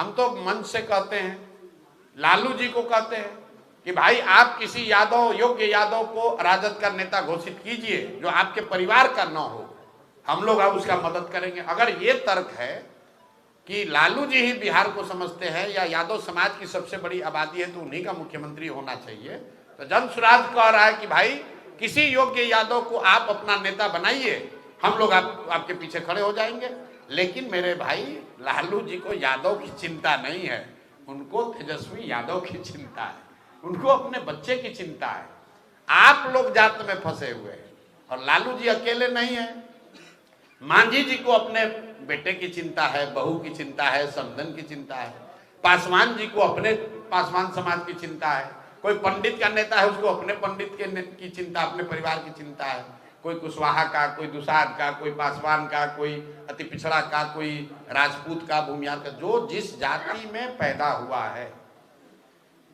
हम तो मन से कहते हैं, लालू जी को कहते हैं कि भाई आप किसी यादव, योग्य यादव को राजद का नेता घोषित कीजिए जो आपके परिवार का न हो, हम लोग अब उसका मदद करेंगे। अगर ये तर्क है कि लालू जी ही बिहार को समझते हैं या यादव समाज की सबसे बड़ी आबादी है तो उन्हीं का मुख्यमंत्री होना चाहिए, तो जन स्वराज कह रहा है कि भाई किसी योग्य यादव को आप अपना नेता बनाइए, हम लोग आपके पीछे खड़े हो जाएंगे। लेकिन मेरे भाई, लालू जी को यादव की चिंता नहीं है, उनको तेजस्वी यादव की चिंता है, उनको अपने बच्चे की चिंता है। आप लोग जात में फंसे हुए हैं और लालू जी अकेले नहीं है। मांझी जी को अपने बेटे की चिंता है, बहू की चिंता है, समधन की चिंता है। पासवान जी को अपने पासवान समाज की चिंता है। कोई पंडित का नेता है, उसको अपने पंडित की चिंता, अपने परिवार की चिंता है। कोई कुशवाहा का, कोई दुसाध का, कोई पासवान का, कोई अति पिछड़ा का, कोई राजपूत का, भूमियार का, जो जिस जाति में पैदा हुआ है।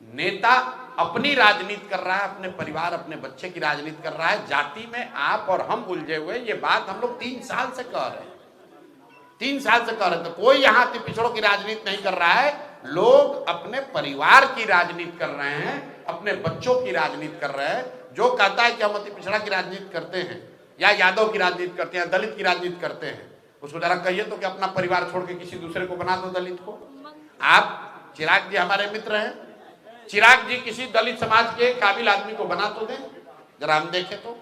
नेता अपनी राजनीति कर रहा है, अपने परिवार, अपने बच्चे की राजनीति कर रहा है। जाति में आप और हम उलझे हुए, ये बात हम लोग 3 साल से कह रहे हैं, 3 साल से कह रहे थे। कोई यहाँ अति पिछड़ों की राजनीति नहीं कर रहा है, लोग अपने परिवार की राजनीति कर रहे हैं, अपने बच्चों की राजनीति कर रहे हैं। जो कहता है कि हम अति पिछड़ा की राजनीति करते हैं या यादव की राजनीति करते हैं, दलित की राजनीति करते हैं, उसको जरा कहिए तो कि अपना परिवार छोड़ के किसी दूसरे को बना दो दलित को। आप चिराग जी हमारे मित्र हैं, चिराग जी किसी दलित समाज के काबिल आदमी को बना तो दें, जरा हम देखें तो।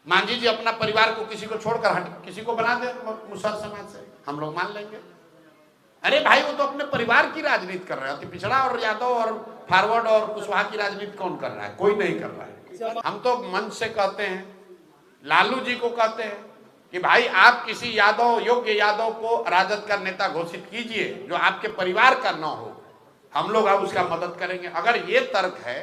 मांझी जी अपना परिवार को किसी को छोड़कर किसी को बना दे मुसहर समाज से, हम लोग मान लेंगे। अरे भाई, वो तो अपने परिवार की राजनीति कर रहे हैं। पिछड़ा और यादव और फॉरवर्ड और कुशवाहा की राजनीति कौन कर रहा है? कोई नहीं कर रहा है। हम तो मन से कहते हैं, लालू जी को कहते हैं कि भाई आप किसी यादव, योग्य यादव को राजद का नेता घोषित कीजिए जो आपके परिवार का न हो, हम लोग अब उसका मदद करेंगे। अगर ये तर्क है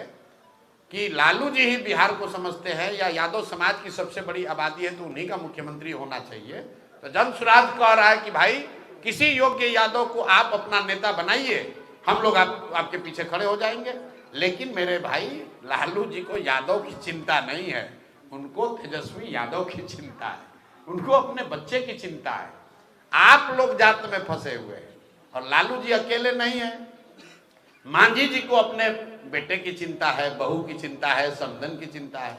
कि लालू जी ही बिहार को समझते हैं या यादव समाज की सबसे बड़ी आबादी है तो उन्हीं का मुख्यमंत्री होना चाहिए, तो जन स्वराज कह रहा है कि भाई किसी योग्य यादव को आप अपना नेता बनाइए, हम लोग आपके पीछे खड़े हो जाएंगे। लेकिन मेरे भाई, लालू जी को यादव की चिंता नहीं है, उनको तेजस्वी यादव की चिंता है, उनको अपने बच्चे की चिंता है। आप लोग जात में फंसे हुए हैं और लालू जी अकेले नहीं है। मांझी जी को अपने बेटे की चिंता है, बहू की चिंता है, समधन की चिंता है।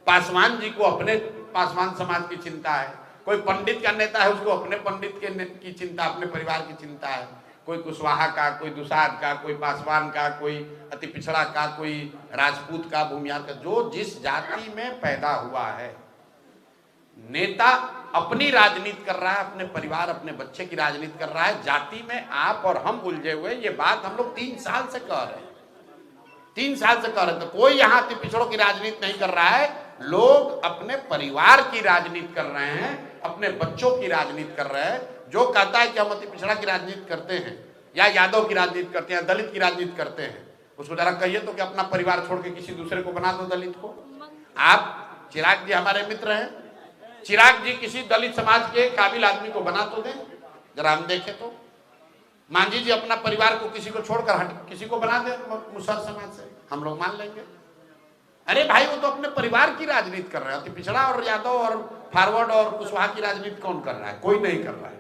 पासवान जी को अपने पासवान समाज की चिंता है। कोई पंडित का नेता है, उसको अपने पंडित की चिंता, अपने परिवार की चिंता है। कोई कुशवाहा का, कोई दुसाध का, कोई पासवान का, कोई अति पिछड़ा का, कोई राजपूत का, भूमियार का, जो जिस जाति में पैदा हुआ है। नेता अपनी राजनीति कर रहा है, अपने परिवार, अपने बच्चे की राजनीति कर रहा है। जाति में आप और हम उलझे हुए, ये बात हम लोग 3 साल से कह रहे हैं, 3 साल से कह रहे थे। कोई यहाँ अति पिछड़ों की राजनीति नहीं कर रहा है, लोग अपने परिवार की राजनीति कर रहे हैं, अपने बच्चों की राजनीति कर रहे हैं। जो कहता है कि हम अति पिछड़ा की राजनीति करते हैं या यादव की राजनीति करते हैं, दलित की राजनीति करते हैं, उसको जरा कहिए तो कि अपना परिवार छोड़ के किसी दूसरे को बना दो दलित को। आप चिराग जी हमारे मित्र हैं, चिराग जी किसी दलित समाज के काबिल आदमी को बना तो दें, जरा हम देखें तो। मांझी जी अपना परिवार को किसी को छोड़कर किसी को बना दे मुसहर समाज से, हम लोग मान लेंगे। अरे भाई, वो तो अपने परिवार की राजनीति कर रहे हैं। पिछड़ा और यादव और फॉरवर्ड और कुशवाहा की राजनीति कौन कर रहा है? कोई नहीं कर रहा है।